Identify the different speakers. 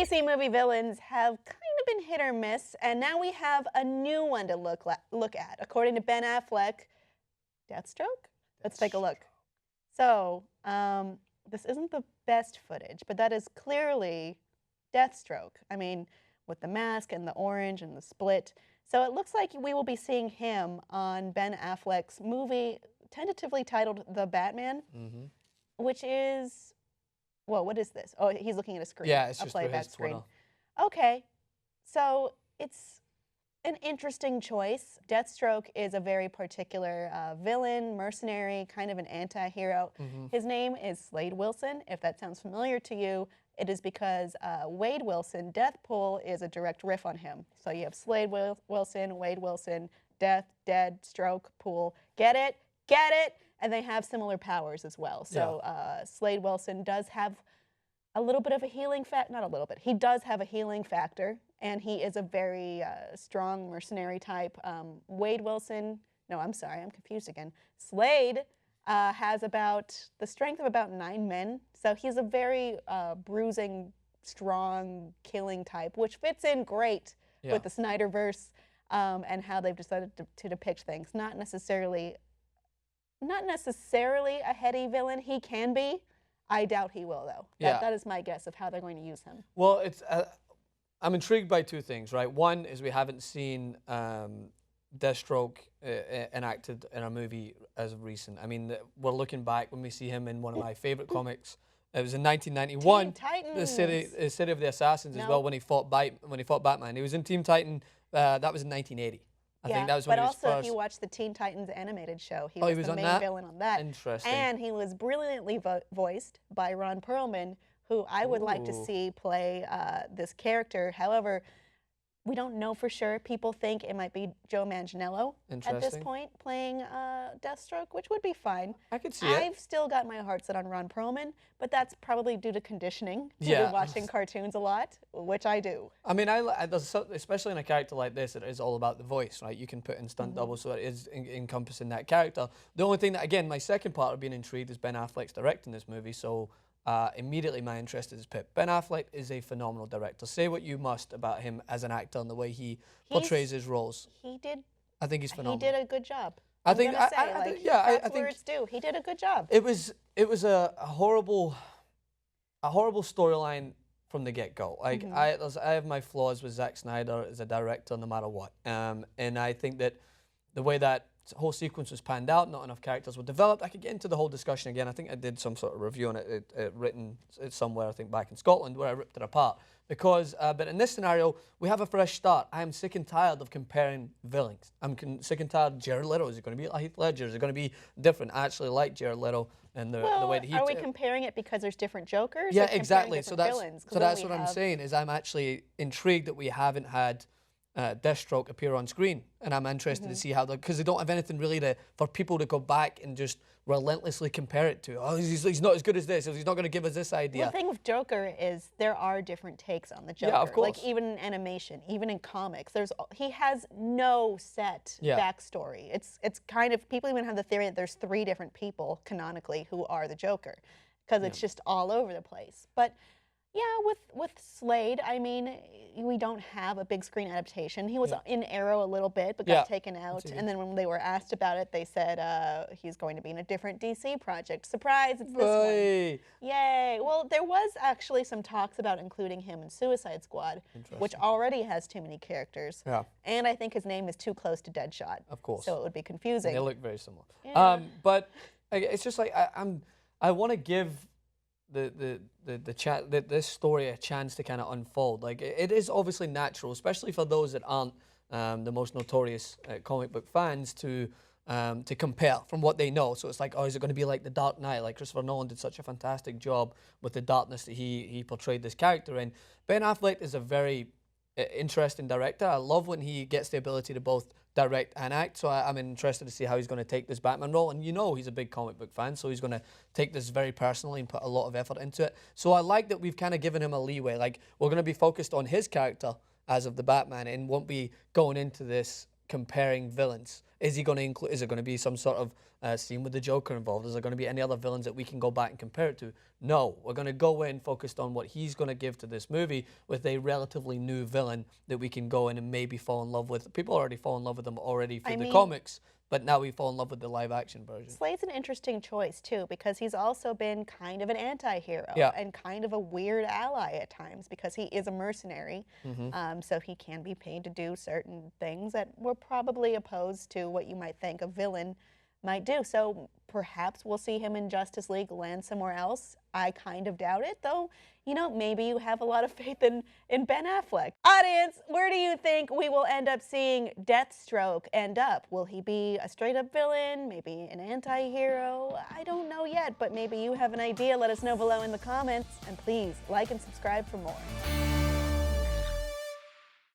Speaker 1: DC movie villains have kind of been hit or miss, and now we have a new one to look at. According to Ben Affleck, Deathstroke? Let's take a look. So, this isn't the best footage, but that is clearly Deathstroke. I mean, with the mask and the orange and the split. So it looks like we will be seeing him on Ben Affleck's movie, tentatively titled The Batman, which is, well, what is this? Oh, he's looking at a screen.
Speaker 2: Yeah, it's
Speaker 1: a
Speaker 2: just
Speaker 1: playback
Speaker 2: his
Speaker 1: screen.
Speaker 2: Twitter.
Speaker 1: Okay, so it's an interesting choice. Deathstroke is a very particular villain, mercenary, kind of an anti-hero. His name is Slade Wilson. If that sounds familiar to you, it is because Wade Wilson, Deathpool, is a direct riff on him. So you have Slade Wilson, Wade Wilson, Death, Dead, Stroke, Pool. Get it? Get it? And they have similar powers as well. So Slade Wilson does have a little bit of a healing factor, not a little bit, he does have a healing factor, and he is a very strong mercenary type. Wade Wilson, no, I'm sorry, I'm confused again. Slade has about the strength of about 9 men, so he's a very bruising, strong, killing type, which fits in great with the Snyderverse and how they've decided to depict things. Not necessarily a heady villain. He can be. I doubt he will, though. That is my guess of how they're going to use him.
Speaker 2: Well, it's I'm intrigued by two things, right? One is we haven't seen Deathstroke enacted in a movie as of recent. I mean, we're looking back when we see him in one of my favorite comics. It was in 1991,
Speaker 1: Teen Titans.
Speaker 2: the City of the Assassins as well. When he fought Batman, he was in Team Titan. That was in 1980. I think that was when he was
Speaker 1: but also
Speaker 2: first.
Speaker 1: if you watch the Teen Titans animated show, he
Speaker 2: he
Speaker 1: was
Speaker 2: was
Speaker 1: the
Speaker 2: on
Speaker 1: main
Speaker 2: that?
Speaker 1: villain on that.
Speaker 2: Interesting.
Speaker 1: And he was brilliantly voiced by Ron Perlman, who I would like to see play this character. However, we don't know for sure. People think it might be Joe Manganiello at this point playing Deathstroke, which would be fine.
Speaker 2: I could see it.
Speaker 1: I've still got my heart set on Ron Perlman, but that's probably due to conditioning, due to watching cartoons a lot, which I do.
Speaker 2: I mean, especially in a character like this, it is all about the voice, right? You can put in stunt double, so it is encompassing that character. The only thing that, again, my second part of being intrigued is Ben Affleck's directing this movie, so immediately my interest is pipped. Ben Affleck is a phenomenal director. Say what you must about him as an actor and the way he portrays his roles. I think he's phenomenal.
Speaker 1: He did a good job.
Speaker 2: I think
Speaker 1: where it's due. He did a good job.
Speaker 2: It was a horrible storyline from the get-go. Like I have my flaws with Zack Snyder as a director, no matter what. And I think that the way that whole sequence was panned out, not enough characters were developed. I could get into the whole discussion again. I think I did some sort of review on it, written somewhere, I think back in Scotland, where I ripped it apart. Because, but in this scenario, we have a fresh start. I am sick and tired of comparing villains. I'm sick and tired of Jared Leto. Is it going to be like Heath Ledger? Is it going to be different? I actually like Jared Leto and the way that he...
Speaker 1: Are we comparing it because there's different Jokers?
Speaker 2: Yeah, exactly.
Speaker 1: So that's
Speaker 2: what I'm saying, is I'm actually intrigued that we haven't had Deathstroke appear on screen, and I'm interested to see how, because they don't have anything really for people to go back and just relentlessly compare it to. Oh, he's not as good as this. He's not going to give us this idea.
Speaker 1: Well, the thing with Joker is there are different takes on the Joker.
Speaker 2: Yeah, of course.
Speaker 1: Like even in animation, even in comics, he has no set backstory. It's kind of, people even have the theory that there's 3 different people canonically who are the Joker, because it's just all over the place. But yeah, with Slade, I mean, we don't have a big screen adaptation. He was in Arrow a little bit, but got taken out. And then when they were asked about it, they said he's going to be in a different DC project. Surprise, it's this one. Yay. Well, there was actually some talks about including him in Suicide Squad, which already has too many characters.
Speaker 2: Yeah.
Speaker 1: And I think his name is too close to Deadshot.
Speaker 2: Of course.
Speaker 1: So it would be confusing.
Speaker 2: And they look very similar.
Speaker 1: Yeah.
Speaker 2: But it's just like, I want to give this story a chance to kind of unfold. Like, it is obviously natural, especially for those that aren't the most notorious comic book fans, to compare from what they know. So it's like, oh, is it going to be like The Dark Knight? Like Christopher Nolan did such a fantastic job with the darkness that he portrayed this character in. Ben Affleck is a very interesting director. I love when he gets the ability to both direct and act, so I'm interested to see how he's going to take this Batman role. And you know he's a big comic book fan, so he's going to take this very personally and put a lot of effort into it. So I like that we've kind of given him a leeway. Like, we're going to be focused on his character as of the Batman and won't be going into this comparing villains. Is he going to include? Is there going to be some sort of scene with the Joker involved? Is there going to be any other villains that we can go back and compare it to? No, we're going to go in focused on what he's going to give to this movie with a relatively new villain that we can go in and maybe fall in love with. People already fall in love with him already through the comics, but now we fall in love with the live-action version.
Speaker 1: Slade's an interesting choice, too, because he's also been kind of an anti-hero and kind of a weird ally at times because he is a mercenary, so he can be paid to do certain things that were probably opposed to what you might think a villain might do. So perhaps we'll see him in Justice League land somewhere else. I kind of doubt it, though. You know, maybe you have a lot of faith in Ben Affleck. Audience, where do you think we will end up seeing Deathstroke end up? Will he be a straight-up villain, maybe an anti-hero? I don't know yet, but maybe you have an idea. Let us know below in the comments, and please like and subscribe for more.